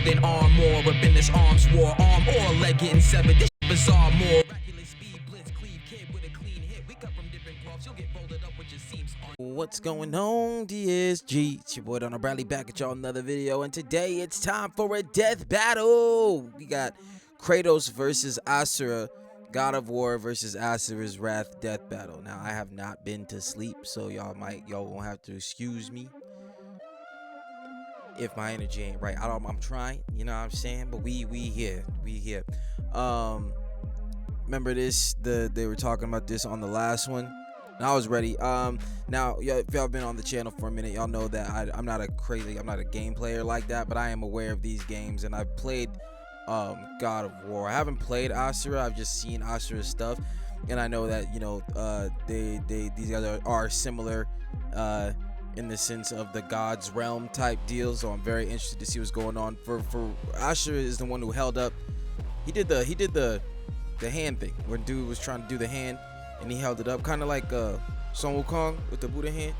than armor. Up in this arms war, arm or leg getting severed. This bizarre more. Miraculous speed, blitz, cleave, kid with a clean hit. We cut from different cloths, you'll get folded up, which just seems. What's going on, DSG? It's your boy Darrnell Bradley back at y'all another video, and today it's time for a death battle. We got Kratos versus Asura, God of War versus Asura's Wrath death battle. Now I have not been to sleep, so y'all won't have to excuse me if my energy ain't right. I'm trying, you know what I'm saying? But we here. Remember this? They were talking about this on the last one. And I was ready. Now, if y'all been on the channel for a minute, y'all know that I'm not a game player like that, but I am aware of these games, and I've played God of War. I haven't played Asura. I've just seen Asura's stuff, and I know that, you know, these guys are similar in the sense of the God's realm type deal. So I'm very interested to see what's going on. For Asura is the one who held up. He did the hand thing when dude was trying to do the hand, and he held it up, kind of like Sun Wukong with the Buddha hand,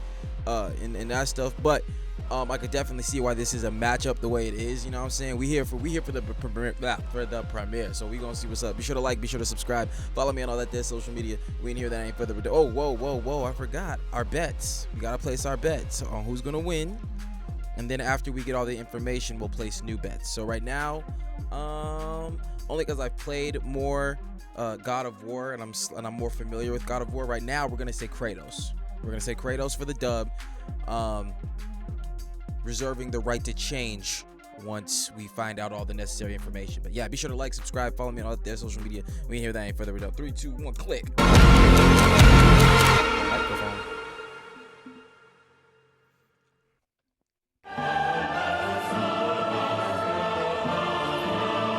and that stuff. But I could definitely see why this is a matchup the way it is. You know what I'm saying? We here for the premiere. So we gonna see what's up. Be sure to like, be sure to subscribe, follow me on all that there social media. We in here, that ain't further ado. Oh, whoa! I forgot our bets. We gotta place our bets on who's gonna win, and then after we get all the information, we'll place new bets. So right now, only because I've played more God of War and I'm more familiar with God of War. Right now, we're gonna say Kratos. We're gonna say Kratos for the dub. Reserving the right to change once we find out all the necessary information. But yeah, be sure to like, subscribe, follow me on all their social media. We hear that ain't further ado. 3, 2, 1, click.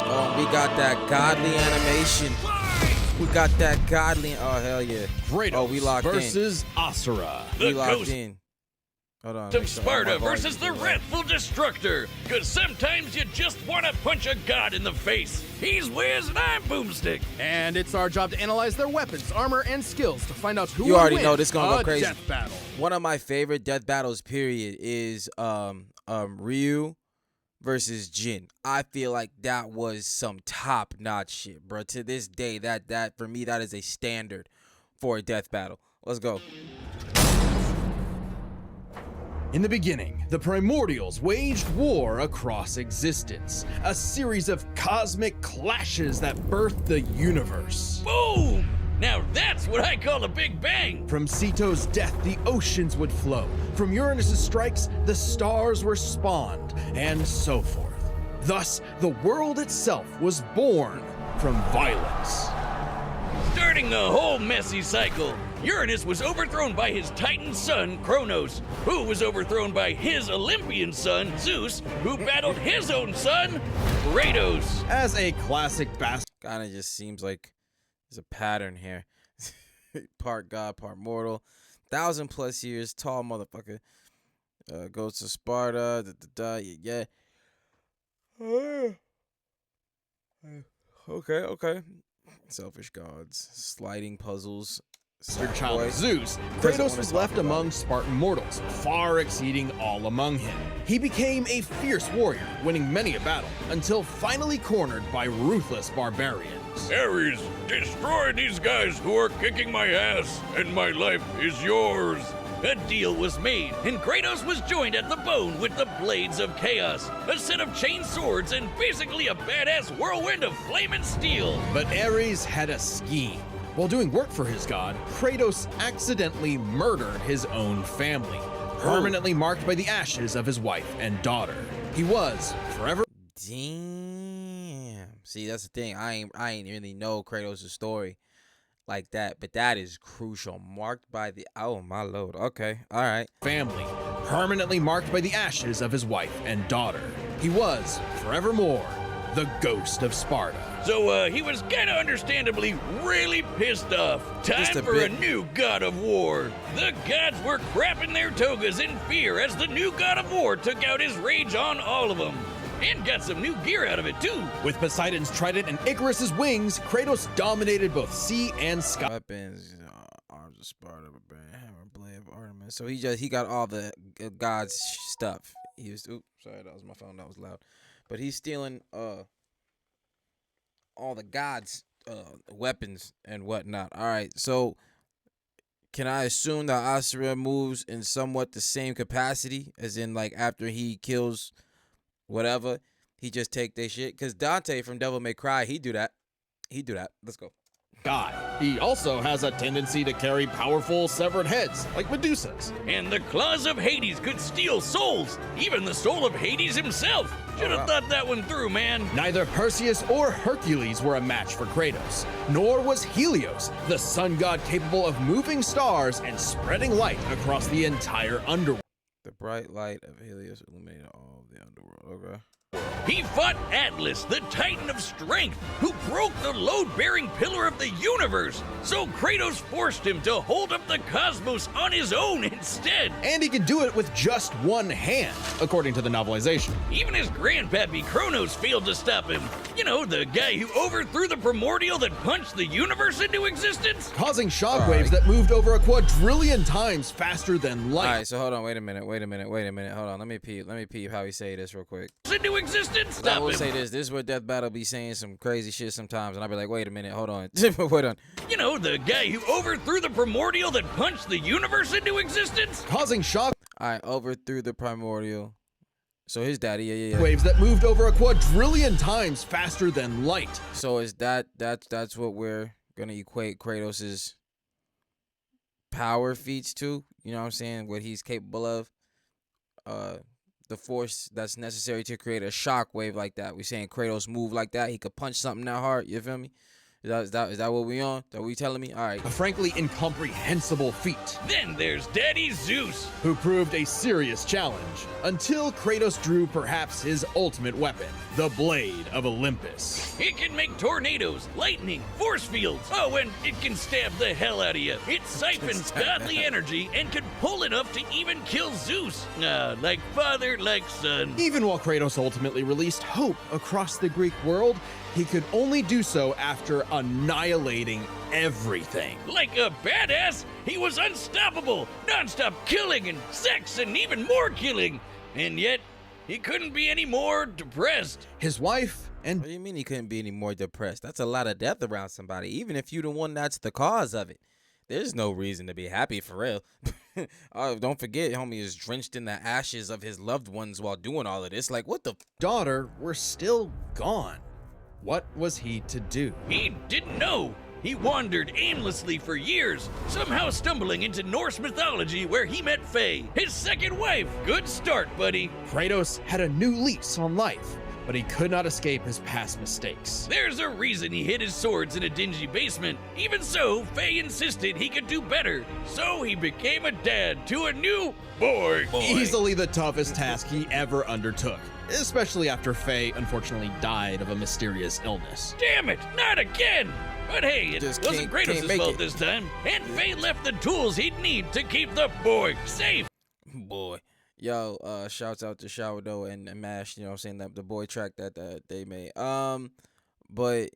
Oh, we got that godly animation. We got that godly. Oh hell yeah! Kratos we locked versus Asura. We locked in. Hold on. Of Sparta versus the wrathful destructor. Cause sometimes you just want to punch a god in the face. He's Wiz and I'm Boomstick. And it's our job to analyze their weapons, armor, and skills to find out who you will already win know this gonna go crazy. Death battle. One of my favorite death battles, period, is Ryu versus Jin. I feel like that was some top-notch shit, bro. To this day, that for me, that is a standard for a death battle. Let's go. In the beginning, the primordials waged war across existence, a series of cosmic clashes that birthed the universe. Boom! Now that's what I call a big bang. From Ceto's death, the oceans would flow. From Uranus's strikes, the stars were spawned, and so forth. Thus, the world itself was born from violence. Starting the whole messy cycle, Uranus was overthrown by his Titan son, Kronos, who was overthrown by his Olympian son, Zeus, who battled his own son, Kratos. As a classic bastard. Kinda just seems like there's a pattern here. Part God, part mortal. 1,000+ years tall motherfucker. Goes to Sparta. Yeah. Okay. Selfish gods. Sliding puzzles. Child of Zeus, Kratos was left among Spartan mortals, far exceeding all among him. He became a fierce warrior, winning many a battle, until finally cornered by ruthless barbarians. Ares, destroy these guys who are kicking my ass, and my life is yours. A deal was made, and Kratos was joined at the bone with the Blades of Chaos, a set of chain swords and basically a badass whirlwind of flame and steel. But Ares had a scheme. While doing work for his god, Kratos accidentally murdered his own family, permanently marked by the ashes of his wife and daughter. He was forever. Damn. See, that's the thing. I ain't really know Kratos' story like that, but that is crucial. Marked by the, oh my lord. Okay, all right. Family, permanently marked by the ashes of his wife and daughter. He was forevermore the ghost of Sparta. So he was kinda understandably really pissed off. Time for a new God of War. The gods were crapping their togas in fear as the new God of War took out his rage on all of them. And got some new gear out of it too. With Poseidon's trident and Icarus's wings, Kratos dominated both sea and sky. Weapons, arms of Sparta, hammer, blade of Artemis. So he got all the gods stuff. he was. Oops, sorry, that was my phone. That was loud. But he's stealing all the gods' weapons and whatnot. All right, so can I assume that Asura moves in somewhat the same capacity, as in like after he kills whatever, he just take their shit? Cause Dante from Devil May Cry, he do that. Let's go. God. He also has a tendency to carry powerful severed heads, like Medusa's. And the claws of Hades could steal souls, even the soul of Hades himself. Should have thought that one through, man. Neither Perseus or Hercules were a match for Kratos, nor was Helios, the sun god capable of moving stars and spreading light across the entire underworld. The bright light of Helios illuminated all of the underworld. Okay. He fought Atlas, the Titan of Strength, who broke the load-bearing pillar of the universe. So Kratos forced him to hold up the cosmos on his own instead. And he could do it with just one hand, according to the novelization. Even his grandpappy Kronos failed to stop him. You know, the guy who overthrew the primordial that punched the universe into existence? Causing shockwaves that moved over a quadrillion times faster than light. All right, so hold on, wait a minute. Hold on, let me peep how he say this real quick. Into existence? I will Stop him. say this is where Death Battle be saying some crazy shit sometimes, and I'll be like, wait a minute, hold on. Wait on. You know, the guy who overthrew the primordial that punched the universe into existence? Causing shock I overthrew the primordial. So his daddy, yeah. waves that moved over a quadrillion times faster than light. So is that's what we're gonna equate Kratos's power feats to? You know what I'm saying? What he's capable of. The force that's necessary to create a shockwave like that. We saying Kratos move like that. He could punch something that hard. You feel me? Is that what we on? That we telling me? All right. A frankly incomprehensible feat, Then there's Daddy Zeus. who proved a serious challenge until Kratos drew perhaps his ultimate weapon, the Blade of Olympus. It can make tornadoes, lightning, force fields. Oh, and it can stab the hell out of you. It siphons godly energy and can pull enough to even kill Zeus. Like father, like son. Even while Kratos ultimately released hope across the Greek world, he could only do so after annihilating everything. Like a badass, he was unstoppable, non-stop killing and sex and even more killing. And yet, he couldn't be any more depressed. His wife and What do you mean he couldn't be any more depressed? That's a lot of death around somebody, even if you're the one that's the cause of it. There's no reason to be happy for real. Don't forget, homie is drenched in the ashes of his loved ones while doing all of this. Like, what the? daughter were still gone. What was he to do? He didn't know. He wandered aimlessly for years, somehow stumbling into Norse mythology where he met Faye, his second wife. Good start, buddy. Kratos had a new lease on life, but he could not escape his past mistakes. There's a reason he hid his swords in a dingy basement. Even so, Faye insisted he could do better. So he became a dad to a new boy. Easily the toughest task he ever undertook, especially after Faye unfortunately died of a mysterious illness. Damn it, not again! But hey, it Just wasn't can't Kratos' make fault it. this time, and Faye left the tools he'd need to keep the boy safe. Boy. Yo, shouts out to Showerdo and Mash, you know what I'm saying, that the boy track that they made. But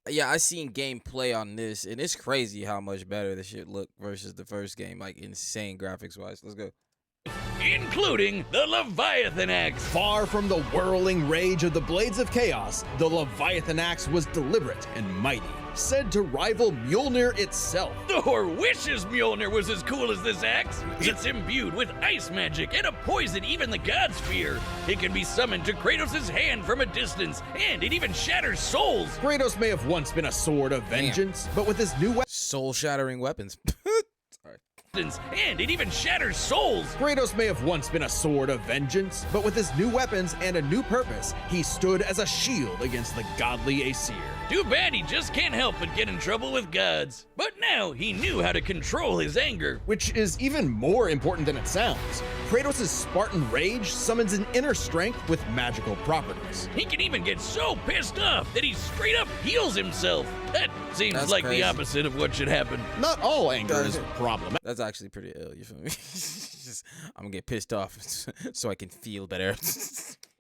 yeah, I seen gameplay on this, and it's crazy how much better the shit look versus the first game, like insane graphics wise. Let's go. Including the Leviathan Axe. Far from the whirling rage of the Blades of Chaos, the Leviathan Axe was deliberate and mighty, said to rival Mjolnir itself. Thor wishes Mjolnir was as cool as this axe. It's imbued with ice magic and a poison even the gods fear. It can be summoned to Kratos' hand from a distance, and it even shatters souls. Kratos may have once been a sword of vengeance, but with his new weapon, Soul shattering weapons. Sorry. And it even shatters souls. Kratos may have once been a sword of vengeance, but with his new weapons and a new purpose, he stood as a shield against the godly Asir. Too bad he just can't help but get in trouble with gods. But now he knew how to control his anger. Which is even more important than it sounds. Kratos' Spartan rage summons an inner strength with magical properties. He can even get so pissed off that he straight up heals himself. That seems That's like crazy. the opposite of what should happen. Not all anger is problematic. That's actually pretty ill, you feel me? I'm gonna get pissed off so I can feel better.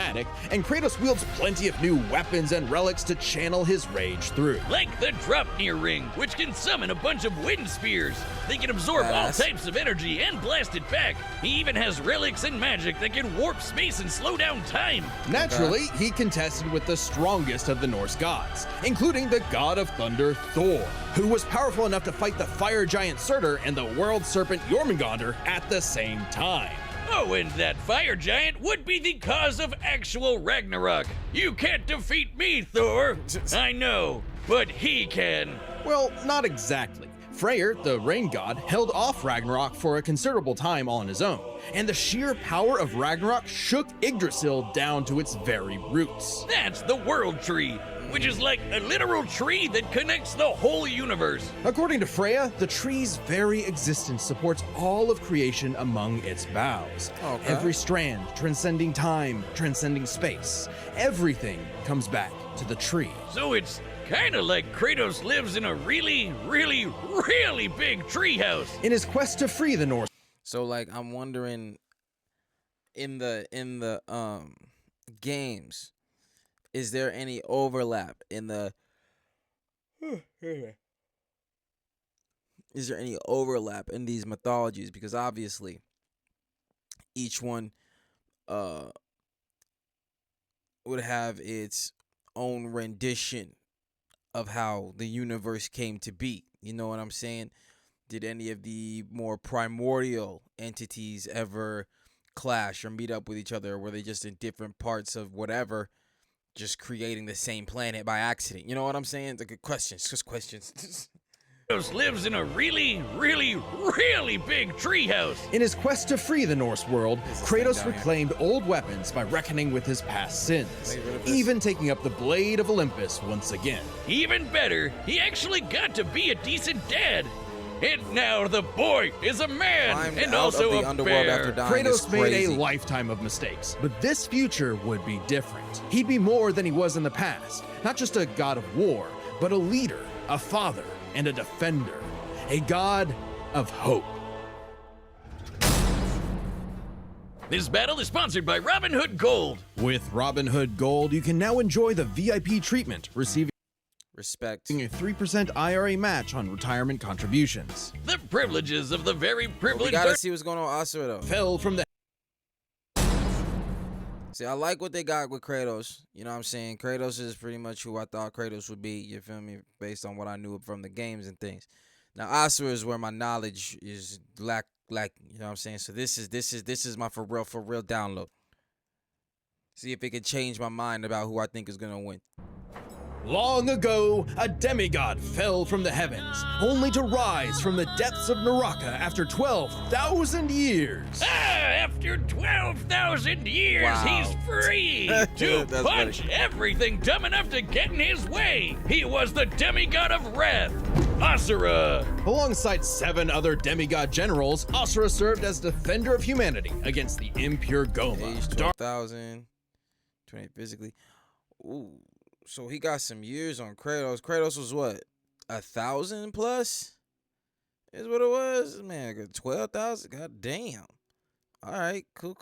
and Kratos wields plenty of new weapons and relics to channel his rage through. Like the Draupnir ring, which can summon a bunch of wind spears. They can absorb all types of energy and blast it back. He even has relics and magic that can warp space and slow down time. Naturally, he contested with the strongest of the Norse gods, including the god of thunder Thor, who was powerful enough to fight the fire giant Surtur and the world serpent Jormungandr at the same time. Oh, and that fire giant would be the cause of actual Ragnarok. You can't defeat me, Thor. I know, but he can. Well, not exactly. Freyr, the rain god, held off Ragnarok for a considerable time on his own, and the sheer power of Ragnarok shook Yggdrasil down to its very roots. That's the world tree, which is like a literal tree that connects the whole universe. According to Freya, the tree's very existence supports all of creation among its boughs. Okay. Every strand transcending time, transcending space. Everything comes back to the tree. So it's kind of like Kratos lives in a really, really, really big treehouse. In his quest to free the Norse, So like I'm wondering in the games, is there any overlap in the is there any overlap in these mythologies? Because obviously each one would have its own rendition of how the universe came to be. You know what I'm saying? Did any of the more primordial entities ever clash or meet up with each other, or were they just in different parts of whatever, just creating the same planet by accident? You know what I'm saying? It's like questions, just questions. Kratos lives in a really, really, really big treehouse. in his quest to free the Norse world, this Kratos thing down here? reclaimed old weapons by reckoning with his past sins, Get rid of this. even taking up the blade of Olympus once again. Even better, he actually got to be a decent dad. And now the boy is a man Climbed and out also of the a underworld bear. after dying. is Kratos made a crazy. lifetime of mistakes, but this future would be different. He'd be more than he was in the past. Not just a god of war, but a leader, a father, and a defender. A god of hope. This battle is sponsored by Robin Hood Gold. With Robinhood Gold, you can now enjoy the VIP treatment, receiving Respect. a 3% IRA match on retirement contributions. The privileges of the very But we privileged gotta see what's going on with Asura though. Fell from the See, I like what they got with Kratos. You know what I'm saying? Kratos is pretty much who I thought Kratos would be, you feel me? Based on what I knew from the games and things. Now Asura is where my knowledge is lack, you know what I'm saying? So this is my for real download. See if it can change my mind about who I think is gonna win. Long ago, a demigod fell from the heavens, only to rise from the depths of Naraka after 12,000 years. After 12,000 years, Wow. he's free to That's punch funny. everything dumb enough to get in his way. He was the demigod of wrath, Asura. Alongside 7 other demigod generals, Asura served as defender of humanity against the impure Goma. Age 12,000, 28 physically. Ooh, so he got some years on Kratos. Kratos was what, 1,000 plus? Is what it was, man. 12,000. God damn. All right, cool.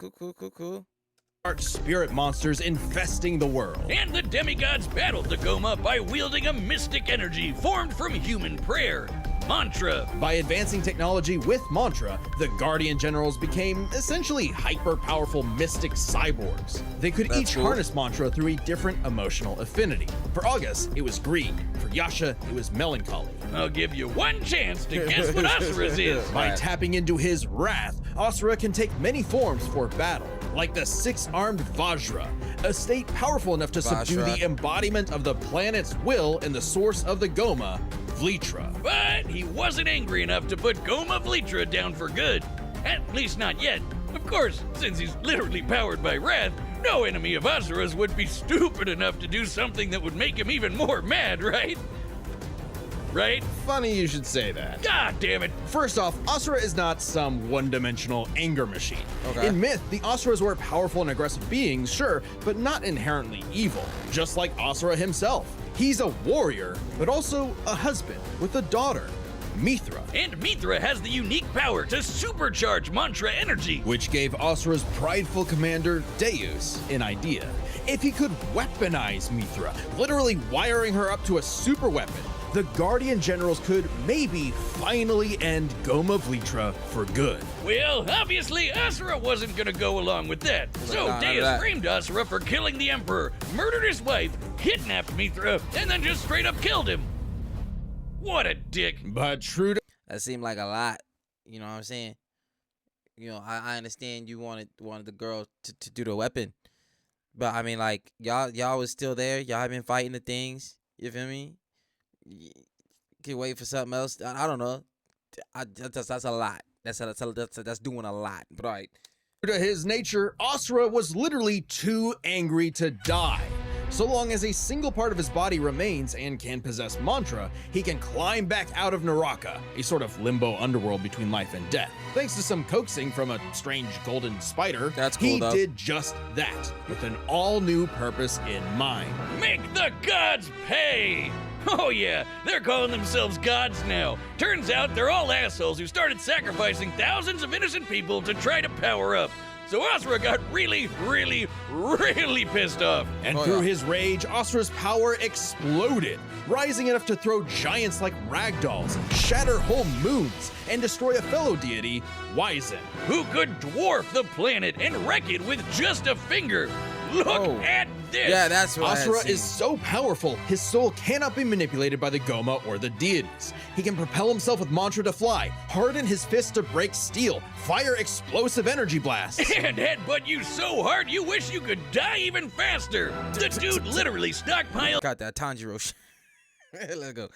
Dark spirit monsters infesting the world. And the demigods battled the Goma by wielding a mystic energy formed from human prayer, mantra. By advancing technology with mantra, the Guardian Generals became essentially hyper-powerful mystic cyborgs. They could That's each cool. harness mantra through a different emotional affinity. For August, it was greed. For Yasha, it was melancholy. I'll give you one chance to guess what Asura's is. By Right. tapping into his wrath, Asura can take many forms for battle, like the 6-armed Vajra, a state powerful enough to subdue Vajra. the embodiment of the planet's will and the source of the Goma, Vlitra. But he wasn't angry enough to put Goma Vlitra down for good. At least not yet. Of course, since he's literally powered by wrath, no enemy of Asura's would be stupid enough to do something that would make him even more mad, right? Right? Funny you should say that. God damn it. First off, Asura is not some one-dimensional anger machine. Okay. In myth, the Asuras were powerful and aggressive beings, sure, but not inherently evil, just like Asura himself. He's a warrior, but also a husband with a daughter. Mithra, And Mithra has the unique power to supercharge mantra energy. which gave Asura's prideful commander, Deus, an idea. If he could weaponize Mithra, literally wiring her up to a super weapon, the Guardian Generals could maybe finally end Goma Vlitra for good. Well, obviously, Asura wasn't gonna go along with that. So Nah, Deus that- framed Asura for killing the Emperor, murdered his wife, kidnapped Mithra, and then just straight up killed him. What a dick. But true to That seemed like a lot. You know what I'm saying? You know, I understand you wanted the girl to do the weapon, but I mean, like y'all was still there. Y'all have been fighting the things. You feel me? You can wait for something else. I don't know. That's a lot. That's doing a lot. But all right. to his nature, Asura was literally too angry to die. So long as a single part of his body remains and can possess mantra, he can climb back out of Naraka, a sort of limbo underworld between life and death. Thanks to some coaxing from a strange golden spider, That's cool, he though. did just that, with an all-new purpose in mind. Make the gods pay! Oh yeah, they're calling themselves gods now. Turns out they're all assholes who started sacrificing thousands of innocent people to try to power up. So Asura got really pissed off. And Oh, through yeah. his rage, Asura's power exploded, rising enough to throw giants like ragdolls, shatter whole moons, and destroy a fellow deity, Wizen. Who could dwarf the planet and wreck it with just a finger. Look Oh. at this! Yeah, that's what I had Asura seen. is so powerful, his soul cannot be manipulated by the Goma or the deities. He can propel himself with mantra to fly, harden his fists to break steel, fire explosive energy blasts. And headbutt you so hard you wish you could die even faster. The dude literally stockpiles Got that Tanjiro shit. Let's go.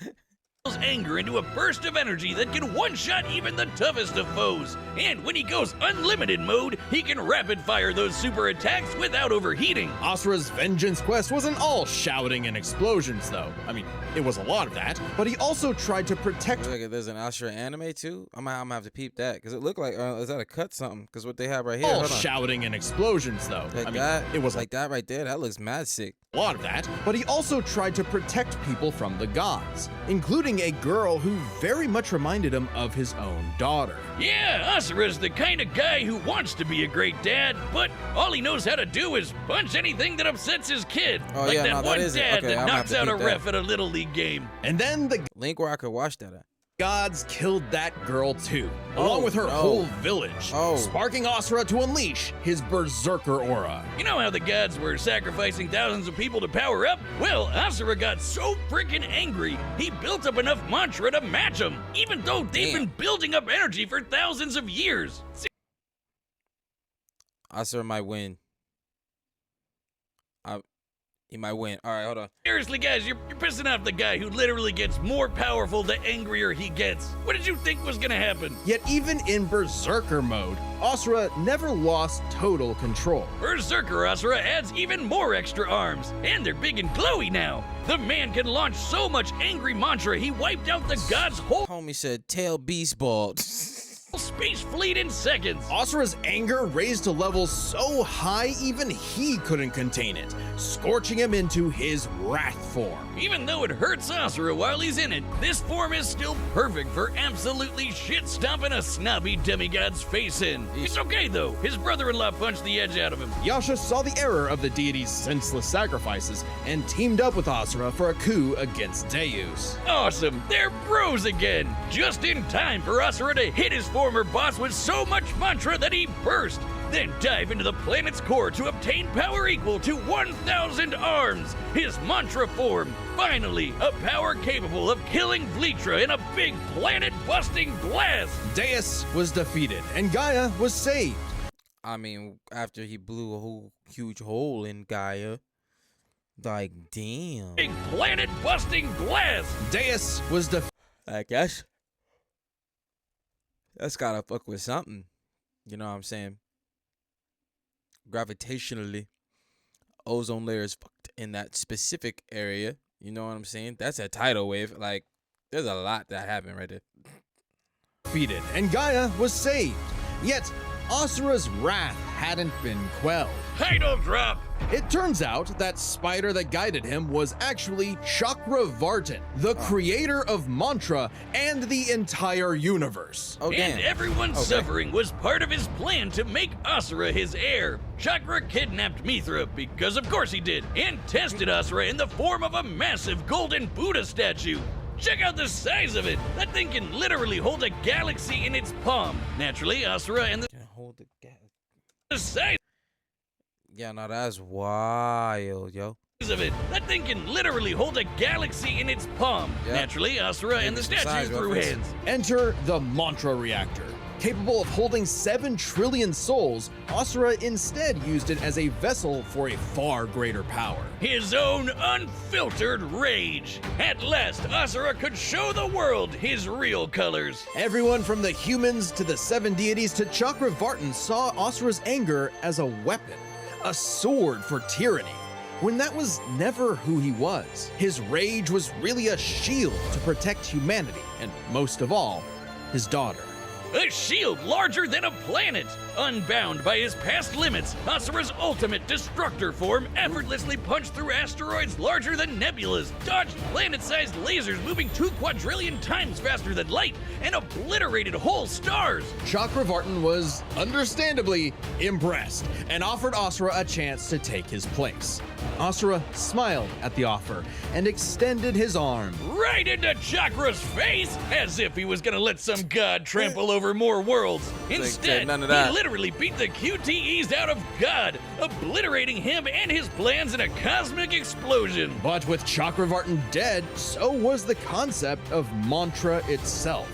anger into a burst of energy that can one-shot even the toughest of foes. And when he goes unlimited mode, he can rapid-fire those super attacks without overheating. Asura's vengeance quest wasn't all shouting and explosions, though. I mean, it was a lot of that, but he also tried to protect. Look, there's an Asura anime too. I'm gonna have to peep that because it looked like is that a cut something? Because what they have right here, All hold on. shouting and explosions, though. Like I mean, that, it was like that right there. That looks mad sick. a lot of that, but he also tried to protect people from the gods, including a girl who very much reminded him of his own daughter. Yeah, Asura's the kind of guy who wants to be a great dad, but all he knows how to do is punch anything that upsets his kid. Oh, like yeah, that no, that one is it. dad Okay, that I'm gonna have knocks to out a peep that. ref at a Little League game. And then the Link where I could watch that at. gods killed that girl too, along Oh, with her no. whole village, Oh. sparking Asura to unleash his berserker aura. You know how the gods were sacrificing thousands of people to power up? Well, Asura got so freaking angry, he built up enough mantra to match them, even though they've Damn. been building up energy for thousands of years. Asura might win. He might win. All right, hold on. Seriously, guys, you're pissing off the guy who literally gets more powerful the angrier he gets. What did you think was gonna happen? Yet even in berserker mode, Asura never lost total control. Berserker Asura adds even more extra arms, and they're big and glowy now. The man can launch so much angry mantra he wiped out the god's whole Homie said tail beast ball. space fleet in seconds. Asura's anger raised to levels so high even he couldn't contain it, scorching him into his wrath form. Even though it hurts Asura while he's in it, this form is still perfect for absolutely shit-stomping a snobby demigod's face in. It's okay though, his brother-in-law punched the edge out of him. Yasha saw the error of the deity's senseless sacrifices and teamed up with Asura for a coup against Deus. Awesome, they're bros again! Just in time for Asura to hit his former boss with so much mantra that he burst, then dive into the planet's core to obtain power equal to 1,000 arms. His mantra form, finally, a power capable of killing Vlitra in a big planet-busting blast. Deus was defeated and Gaia was saved. I mean, after he blew a whole huge hole in Gaia, like damn. Big planet-busting blast. Deus was defeated. I guess that's gotta fuck with something. You know what I'm saying? Gravitationally, ozone layer is fucked in that specific area. You know what I'm saying? That's a tidal wave. Like, there's a lot that happened right there. And Gaia was saved. Yet, Asura's wrath hadn't been quelled. Title drop! It turns out that spider that guided him was actually Chakravartin, the creator of Mantra and the entire universe. Oh, damn. And everyone's suffering was part of his plan to make Asura his heir. Chakra kidnapped Mithra, because of course he did, and tested Asura in the form of a massive golden Buddha statue. Check out the size of it! That thing can literally hold a galaxy in its palm. Naturally, Asura and Can hold the size Yeah, no, that's wild, yo. of it. That thing can literally hold a galaxy in its palm. Yep. Naturally, Asura and the some size statue threw reference. hands. Enter the Mantra reactor. Capable of holding 7 trillion souls, Asura instead used it as a vessel for a far greater power. His own unfiltered rage. At last, Asura could show the world his real colors. Everyone from the humans to the 7 deities to Chakravartin saw Asura's anger as a weapon, a sword for tyranny, when that was never who he was. His rage was really a shield to protect humanity, and most of all, his daughter. A shield larger than a planet. Unbound by his past limits, Asura's ultimate destructor form effortlessly punched through asteroids larger than nebulas, dodged planet-sized lasers moving 2 quadrillion times faster than light, and obliterated whole stars. Chakravartin was understandably impressed and offered Asura a chance to take his place. Asura smiled at the offer and extended his arm. Right into Chakra's face, as if he was gonna let some god trample over more worlds. Instead, none of that. he literally beat the QTEs out of God, obliterating him and his plans in a cosmic explosion. But with Chakravartin dead, so was the concept of Mantra itself.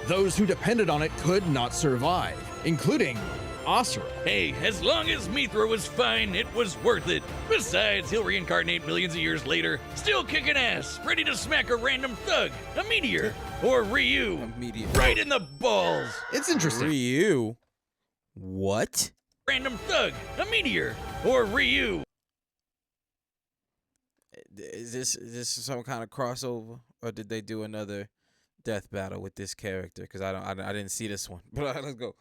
Those who depended on it could not survive, including Asura. Hey, as long as Mithra was fine, it was worth it. Besides, he'll reincarnate millions of years later, still kicking ass, ready to smack a random thug, a meteor, or Ryu, Meteor. right in the balls. It's interesting. Ryu? What? Random thug, a meteor, or Ryu. Is this some kind of crossover, or did they do another death battle with this character? Because I didn't see this one. But let's go.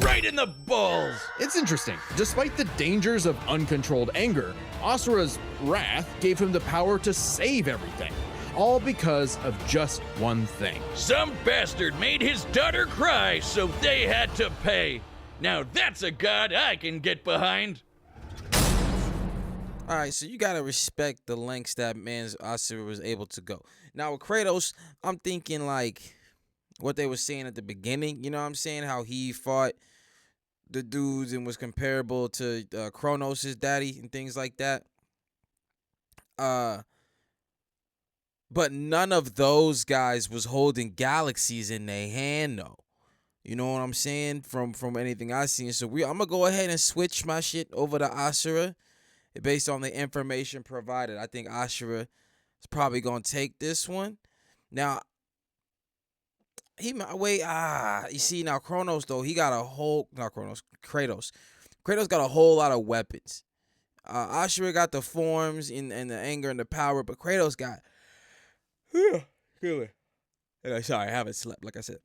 Right in the balls. It's interesting. Despite the dangers of uncontrolled anger, Asura's wrath gave him the power to save everything, all because of just one thing. Some bastard made his daughter cry, so they had to pay. Now that's a god I can get behind. All right, so you gotta respect the lengths that man's Asura was able to go. Now with Kratos, I'm thinking like what they were saying at the beginning. You know what I'm saying? How he fought the dudes and was comparable to Kronos' daddy and things like that. But none of those guys was holding galaxies in their hand, though. You know what I'm saying? From anything I've seen. So I'm gonna go ahead and switch my shit over to Asura based on the information provided. I think Asura is probably gonna take this one. Now, he might wait. You see now Kronos though, he got a whole Kratos. Kratos got a whole lot of weapons. Asura got the forms and the anger and the power, but Kratos got sorry, I haven't slept, like I said.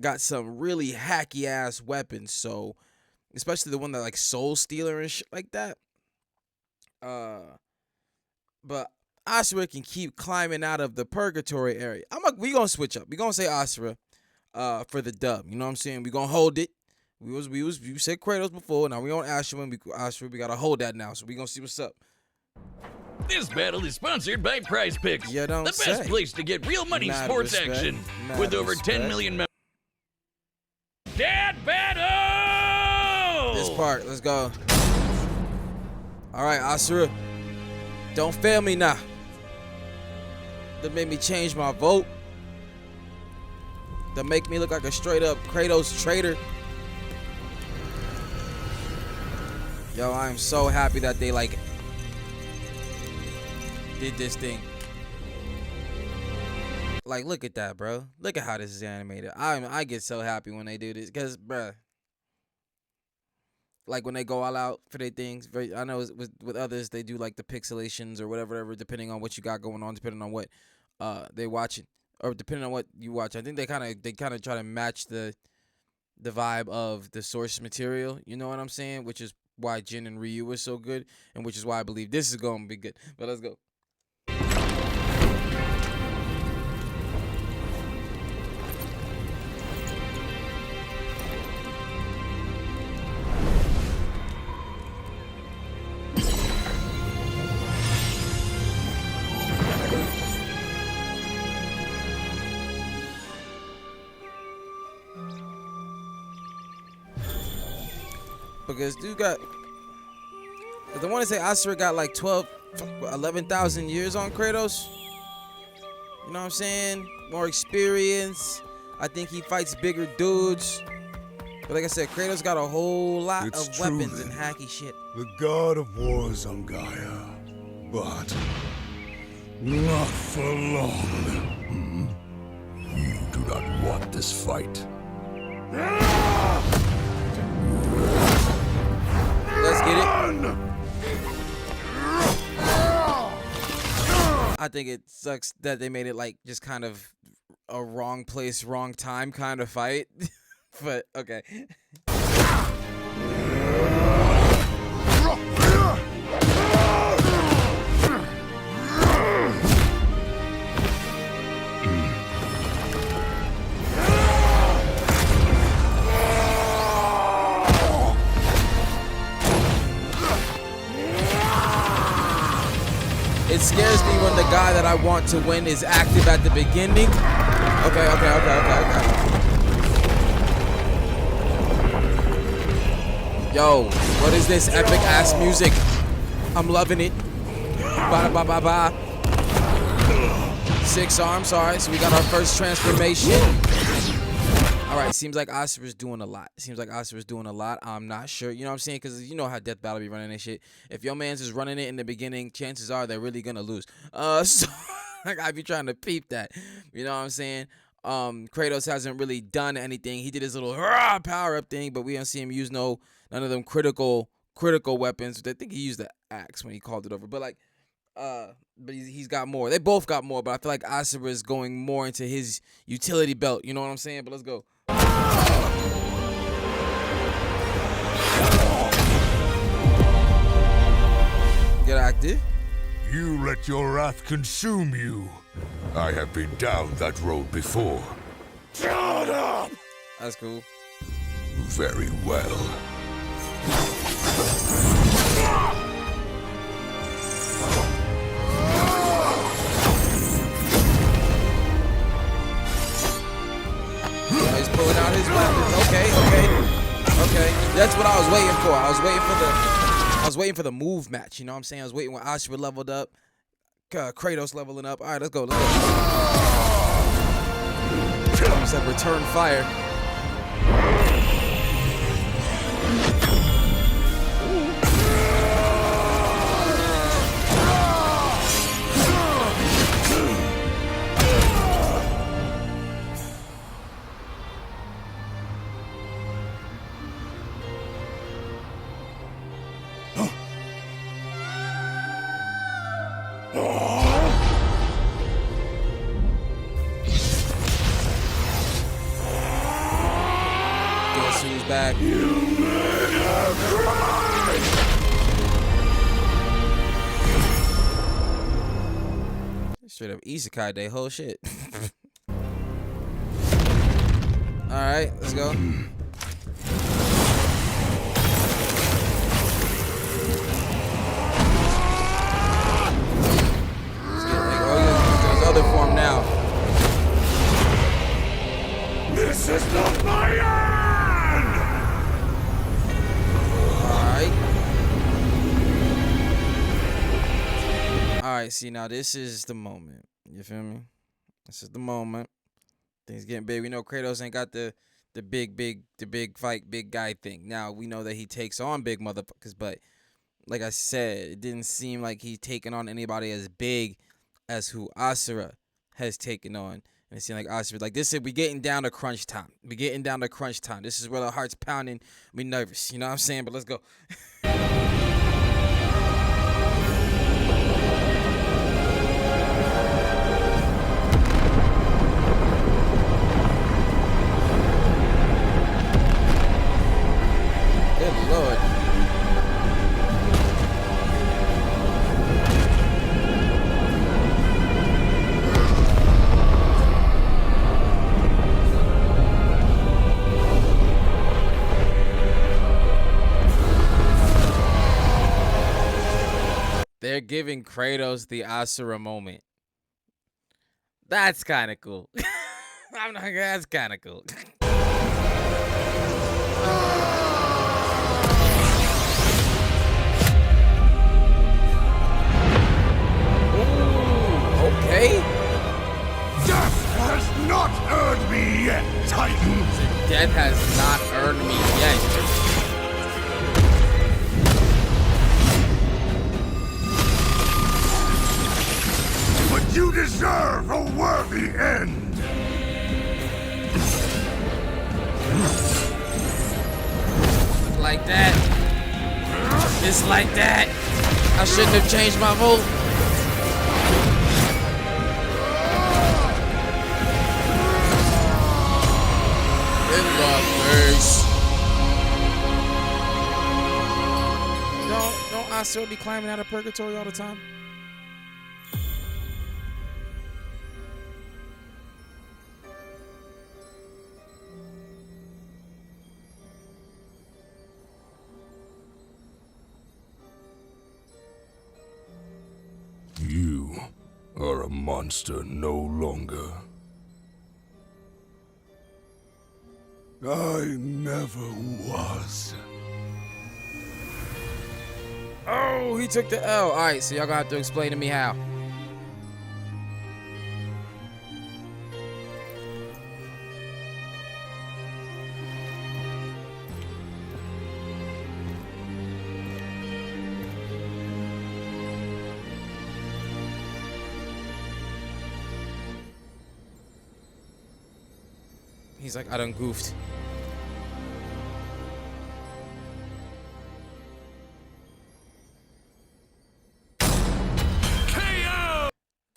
Got some really hacky ass weapons, so especially the one that like Soul Stealer and shit like that. But Asura can keep climbing out of the purgatory area. We gonna switch up. We gonna say Asura for the dub. You know what I'm saying? We gonna hold it. You said Kratos before. Now we on Asura. We gotta hold that now. So we gonna see what's up. This battle is sponsored by Prize Picks, You don't the best say. place to get real money Mad sports respect. action. Mad With over respect. 10 million members. Dad battle! This part, let's go. All right, Asura, don't fail me now. That made me change my vote. That make me look like a straight up Kratos traitor. Yo, I am so happy that they like did this thing. Like, look at that, bro. Look at how this is animated. I get so happy when they do this, cause, bruh, like when they go all out for their things. I know with others they do like the pixelations or whatever, depending on what you got going on, depending on what they watching or depending on what you watch. I think they kind of try to match the the vibe of the source material. You know what I'm saying? Which is why Jin and Ryu was so good, and which is why I believe this is going to be good. But let's go. Because dude got, the one to say Asura got like 11,000 years on Kratos. You know what I'm saying? More experience. I think he fights bigger dudes. But like I said, Kratos got a whole lot of weapons and hacky shit. The god of war is on Gaia, but not for long. You do not want this fight. Let's get it. I think it sucks that they made it like just kind of a wrong place, wrong time kind of fight. But okay. It scares me when the guy that I want to win is active at the beginning. Okay. Yo, what is this epic ass music? I'm loving it. Ba. 6 arms, alright, so we got our first transformation. Alright, seems like Asura's doing a lot. I'm not sure, you know what I'm saying? Because you know how Death Battle be running that shit. If your man's is running it in the beginning, chances are they're really gonna lose. So like, I be trying to peep that. You know what I'm saying? Kratos hasn't really done anything. He did his little power up thing, but we don't see him use none of them critical weapons. I think he used the axe when he called it over. But like, but he's got more. They both got more, but I feel like Asura is going more into his utility belt. You know what I'm saying? But let's go. Get active. You let your wrath consume you. I have been down that road before. Shut up! That's cool. Very well. He's pulling out his weapons. Okay. That's what I was waiting for. I was waiting for the move match. You know what I'm saying? I was waiting when Asura leveled up, Kratos leveling up. All right, let's go. I said return fire. Guess who's back? Straight up Isekai day, whole shit. Alright, let's go. Other form now. This is not my end! Alright, see, now this is the moment. You feel me? This is the moment. Things getting big. We know Kratos ain't got the big fight, big guy thing. Now, we know that he takes on big motherfuckers, but like I said, it didn't seem like he's taking on anybody as big as who Asura has taken on. And it seemed like Asura, like this is, we getting down to crunch time. This is where the heart's pounding. We nervous, you know what I'm saying? But let's go. They're giving Kratos the Asura moment. That's kind of cool. That's kind of cool. Ooh, okay. Death has not earned me yet, Titan. Death has not earned me yet. But you deserve a worthy end. Like that. Just like that. I shouldn't have changed my vote. In the face. Don't Asura be climbing out of purgatory all the time? You are a monster no longer. I never was. Oh, he took the L. All right, so y'all gonna have to explain to me how. He's like, I done goofed.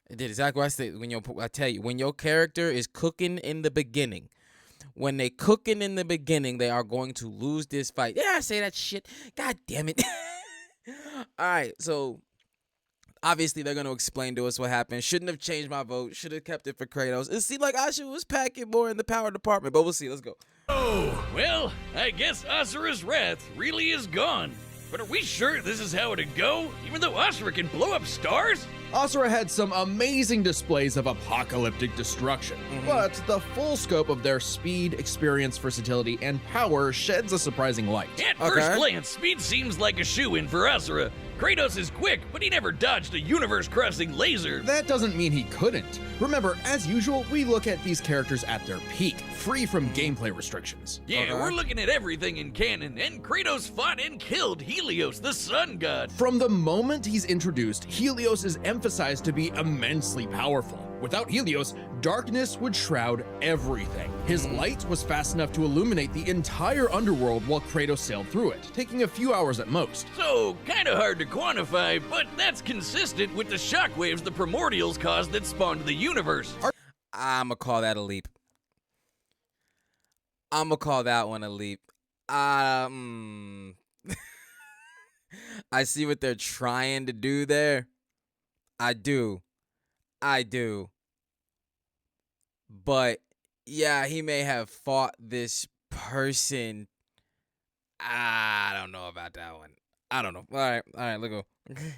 It did exactly what I said. I tell you, when your character is cooking in the beginning, when they cooking in the beginning, they are going to lose this fight. Yeah, I say that shit. God damn it. All right, so obviously they're going to explain to us what happened. Shouldn't have changed my vote. Should have kept it for Kratos. It seemed like Asura was packing more in the power department, but we'll see. Let's go. Oh, well, I guess Asura's wrath really is gone. But are we sure this is how it'd go? Even though Asura can blow up stars? Asura had some amazing displays of apocalyptic destruction, but the full scope of their speed, experience, versatility, and power sheds a surprising light. At first glance, speed seems like a shoo-in for Asura. Kratos is quick, but he never dodged a universe-crossing laser. That doesn't mean he couldn't. Remember, as usual, we look at these characters at their peak, free from gameplay restrictions. Yeah, we're looking at everything in canon, and Kratos fought and killed Helios, the sun god. From the moment he's introduced, Helios is emphasized to be immensely powerful. Without Helios, darkness would shroud everything. His light was fast enough to illuminate the entire underworld while Kratos sailed through it, taking a few hours at most. So, kinda hard to quantify, but that's consistent with the shockwaves the primordials caused that spawned the universe. I'ma call that a leap. I'ma call that one a leap. I see what they're trying to do there. I do. But yeah, he may have fought this person. I don't know about that one. I don't know. All right, let's go.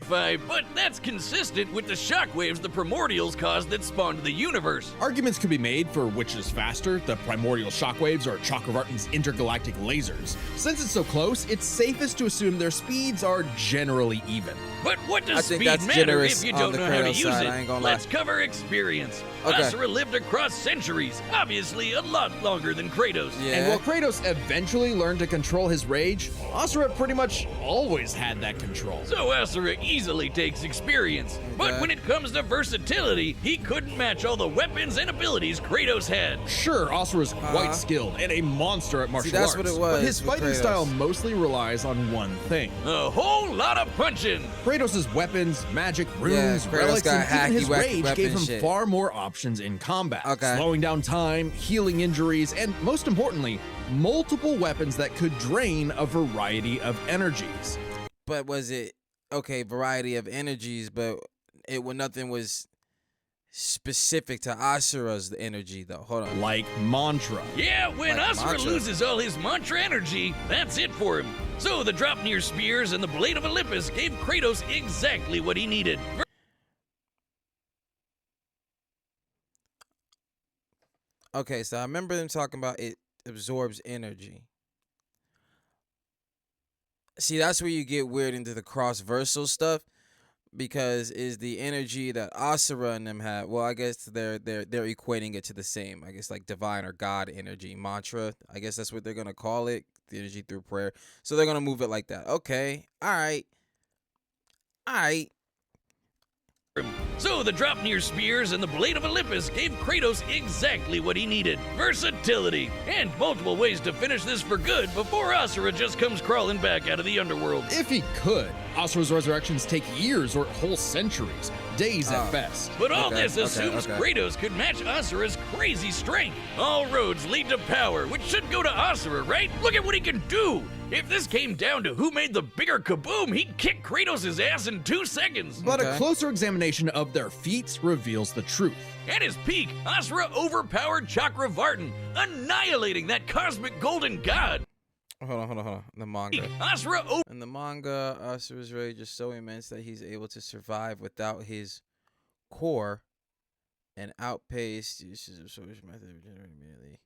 But that's consistent with the shockwaves the primordials caused that spawned the universe. Arguments could be made for which is faster, the primordial shockwaves or Chakravartin's intergalactic lasers. Since it's so close, it's safest to assume their speeds are generally even. But what does I think speed that's matter generous if you on don't the know how to Kratos use side, I ain't it? gonna Let's lie. cover experience. Okay. Asura lived across centuries, obviously a lot longer than Kratos. Yeah. And while Kratos eventually learned to control his rage, Asura pretty much always had that control. So Asura easily takes experience. But Okay. when it comes to versatility, he couldn't match all the weapons and abilities Kratos had. Sure, Asura's quite skilled and a monster at martial that's arts, what it was but his with fighting Kratos. style mostly relies on one thing. A whole lot of punching. Kratos' weapons, magic, runes, Yeah, Kratos relics, got and even his hacky, wacky rage weapon gave him shit. far more options in combat. Okay. Slowing down time, healing injuries, and most importantly, multiple weapons that could drain a variety of energies. But was it okay? Variety of energies, but nothing was specific to Asura's energy though. Hold on. Like mantra. Yeah, when Like Asura mantra. loses all his mantra energy, that's it for him. So the Draupnir spears and the Blade of Olympus gave Kratos exactly what he needed. Okay, so I remember them talking about it absorbs energy. See, that's where you get weird into the cross-versal stuff, because is the energy that Asura and them have. Well, I guess they're equating it to the same. I guess like divine or God energy, mantra. I guess that's what they're gonna call it. The energy through prayer. So they're gonna move it like that. Okay, all right. So the Draupnir spears and the Blade of Olympus gave Kratos exactly what he needed. Versatility, and multiple ways to finish this for good before Asura just comes crawling back out of the underworld. If he could, Asura's resurrections take years or whole centuries, days at best. But all this assumes Kratos could match Asura's crazy strength. All roads lead to power, which should go to Asura, right? Look at what he can do! If this came down to who made the bigger kaboom, he'd kick Kratos' ass in 2 seconds. But a closer examination of their feats reveals the truth. At his peak, Asura overpowered Chakravartin, annihilating that cosmic golden god. Hold on. The manga. Asura In the manga, Asura's rage is so immense that he's able to survive without his core and outpace uses of source method regenerate immediately.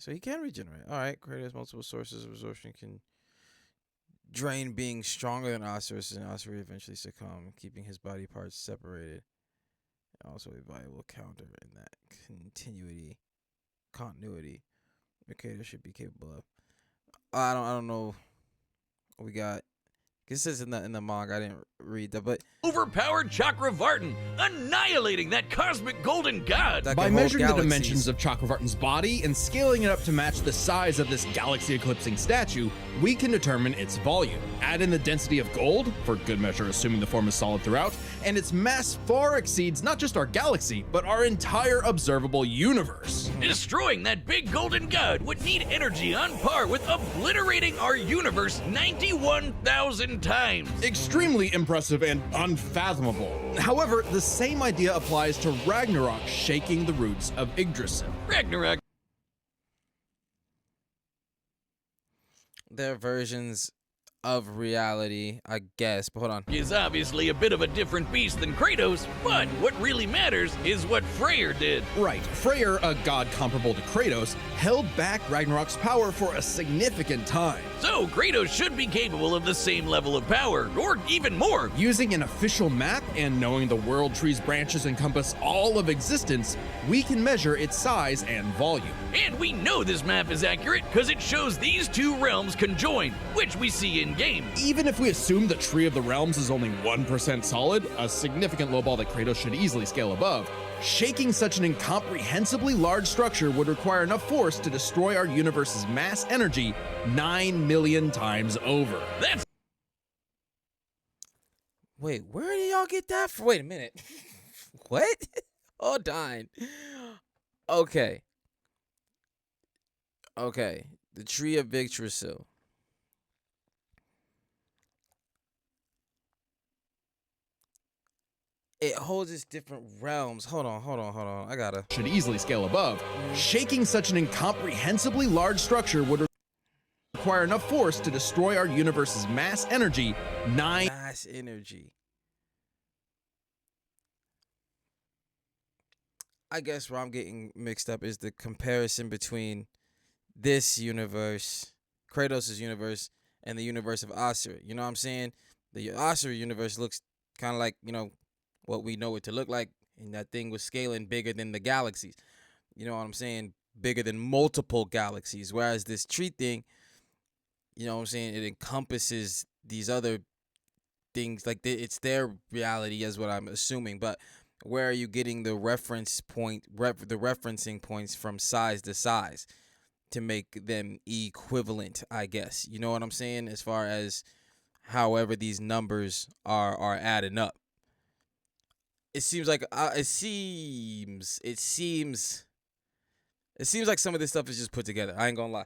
So he can regenerate. All right, Kratos' multiple sources of absorption can drain being stronger than Asura, and Asura eventually succumb, keeping his body parts separated. Also a viable counter in that continuity Kratos should be capable of. I don't know what we got. This is in the manga. I didn't read that, but overpowered Chakravartin, annihilating that cosmic golden god. By measuring the dimensions of Chakravartin's body and scaling it up to match the size of this galaxy-eclipsing statue, we can determine its volume. Add in the density of gold, for good measure assuming the form is solid throughout, and its mass far exceeds not just our galaxy, but our entire observable universe. Destroying that big golden god would need energy on par with obliterating our universe 91,000 times. Extremely impressive and unfathomable. However, the same idea applies to Ragnarok shaking the roots of IGRIS. Ragnarok. Their versions of reality, I guess. But hold on. Is obviously a bit of a different beast than Kratos, but what really matters is what Freyr did. Right, Freyr, a god comparable to Kratos, held back Ragnarok's power for a significant time. So Kratos should be capable of the same level of power, or even more. Using an official map and knowing the world tree's branches encompass all of existence, we can measure its size and volume. And we know this map is accurate because it shows these two realms conjoined, which we see in-game. Even if we assume the Tree of the Realms is only 1% solid, a significant lowball that Kratos should easily scale above, shaking such an incomprehensibly large structure would require enough force to destroy our universe's mass energy 9 million times over. That's... Wait, where did y'all get that from? Wait a minute. What? Hold on. Okay. The Tree of Yggdrasil. It holds its different realms. Hold on. I gotta. Should easily scale above. Shaking such an incomprehensibly large structure would require enough force to destroy our universe's mass energy. Mass energy. I guess where I'm getting mixed up is the comparison between this universe, Kratos' universe, and the universe of Asura. You know what I'm saying? The Asura universe looks kind of like, what we know it to look like, and that thing was scaling bigger than the galaxies. You know what I'm saying? Bigger than multiple galaxies. Whereas this tree thing, you know what I'm saying, it encompasses these other things. Like it's their reality is what I'm assuming. But where are you getting the referencing points from size to size to make them equivalent, I guess? You know what I'm saying? As far as however these numbers are adding up. It seems like it seems like some of this stuff is just put together. I ain't gonna lie.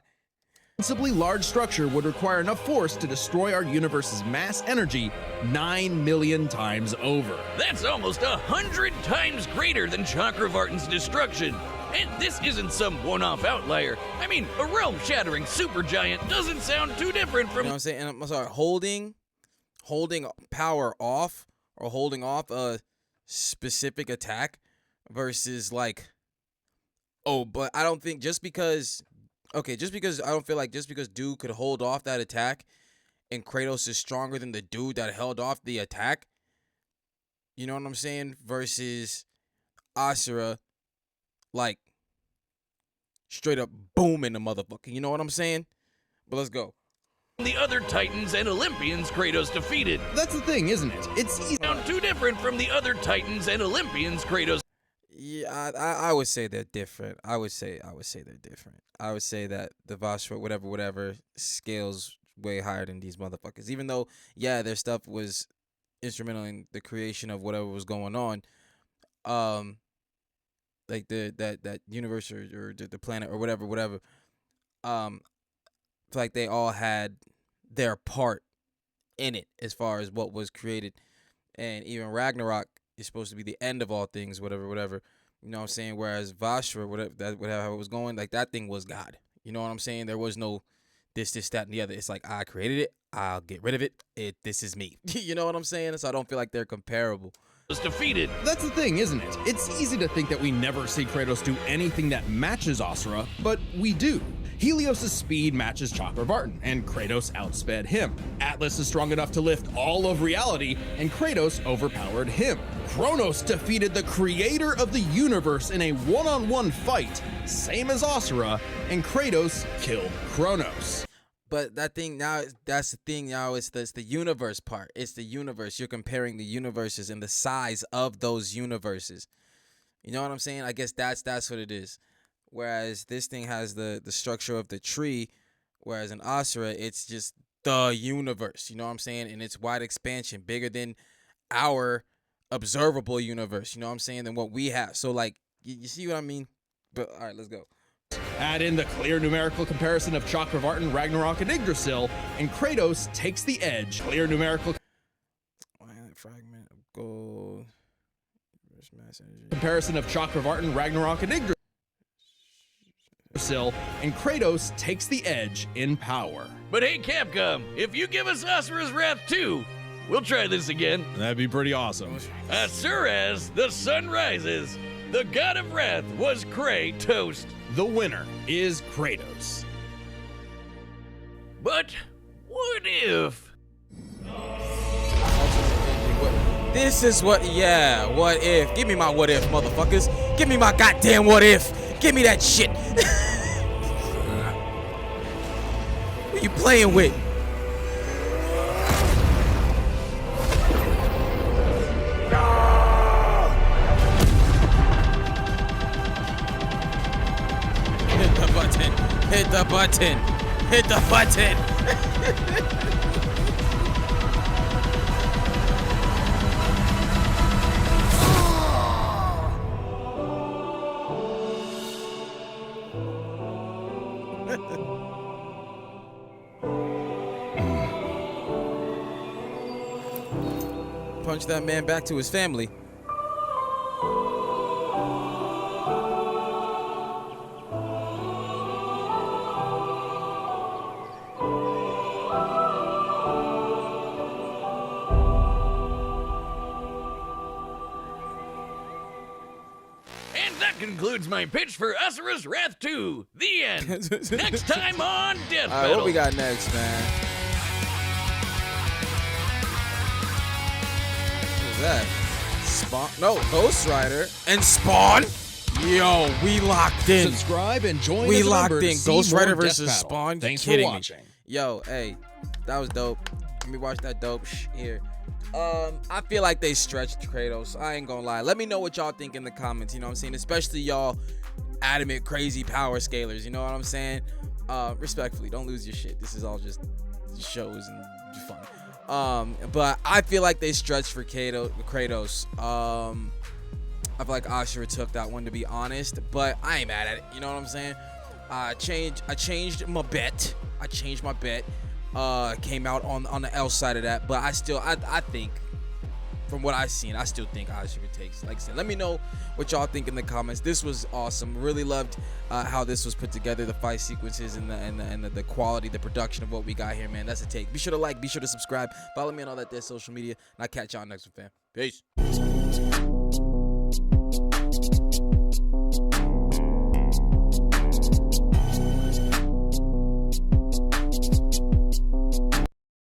Incomprehensibly large structure would require enough force to destroy our universe's mass energy 9 million times over. That's almost 100 times greater than Chakravartin's destruction. And this isn't some one-off outlier. I mean, a realm-shattering supergiant doesn't sound too different from... You know what I'm saying? And I'm sorry, holding power off or holding off a specific attack versus like, oh, but I don't think just because I don't feel like just because dude could hold off that attack and Kratos is stronger than the dude that held off the attack, you know what I'm saying, versus Asura, like, straight up booming the motherfucker, you know what I'm saying? But let's go. The other Titans and Olympians Kratos defeated. That's the thing, isn't it? It's easy. Sound too different from the other Titans and Olympians Kratos. Yeah, I would say they're different. I would say they're different. I would say that the Vashra, whatever, scales way higher than these motherfuckers. Even though, yeah, their stuff was instrumental in the creation of whatever was going on. Like that universe or the planet or whatever. I feel like they all had their part in it as far as what was created. And even Ragnarok is supposed to be the end of all things, whatever. You know what I'm saying? Whereas Vashra, whatever it was going, like that thing was God. You know what I'm saying? There was no this, that, and the other. It's like, I created it. I'll get rid of it. This is me. You know what I'm saying? So I don't feel like they're comparable. Was defeated. That's the thing, isn't it? It's easy to think that we never see Kratos do anything that matches Asura, but we do. Helios' speed matches Chakravartin, and Kratos outsped him. Atlas is strong enough to lift all of reality, and Kratos overpowered him. Kronos defeated the creator of the universe in a one-on-one fight, same as Asura, and Kratos killed Kronos. But that's the thing now. It's the universe part. It's the universe. You're comparing the universes and the size of those universes. You know what I'm saying? I guess that's what it is. Whereas this thing has the structure of the tree, whereas in Asura, it's just the universe. You know what I'm saying? And it's wide expansion, bigger than our observable universe. You know what I'm saying? Than what we have. So like, you see what I mean? But all right, let's go. Add in the clear numerical comparison of Chakravartin, Ragnarok, and Yggdrasil, and Kratos takes the edge. Clear numerical fragment of gold. Comparison of Chakravartin, Ragnarok, and Yggdrasil, and Kratos takes the edge in power. But hey, Capcom, if you give us Asura's Wrath 2, we'll try this again. That'd be pretty awesome. Asura's The Sun Rises. The god of wrath was Kratos. The winner is Kratos. But what if? This is what if. Give me my what if, motherfuckers. Give me my goddamn what if. Give me that shit. What you playing with? Hit the button. Hit the button. Punch that man back to his family. Concludes my pitch for Asura's Wrath 2. The end. Next time on Death All right, Battle. what we got next, man? Who's that? Spawn? No, Ghost Rider and Spawn. Yo, we locked in. Subscribe and join. We as a locked member to in. see Ghost more Rider Death versus Battle. Spawn. Thanks Kidding for me. watching. Yo, hey, that was dope. Let me watch that dope here. I feel like they stretched Kratos. I ain't gonna lie. Let me know what y'all think in the comments. You know what I'm saying? Especially y'all adamant crazy power scalers. You know what I'm saying? Respectfully, don't lose your shit. This is all just shows and fun. But I feel like they stretched for Kratos. I feel like Asura took that one, to be honest. But I ain't mad at it. You know what I'm saying? I changed my bet. Came out on the L side of that, but I think from what I've seen, I still think Asura takes. Like I said, let me know what y'all think in the comments. This was awesome. Really loved how this was put together, the fight sequences and the quality, the production of what we got here, man. That's a take. Be sure to like, be sure to subscribe, follow me on all that there social media, and I'll catch y'all next one, fam. Peace.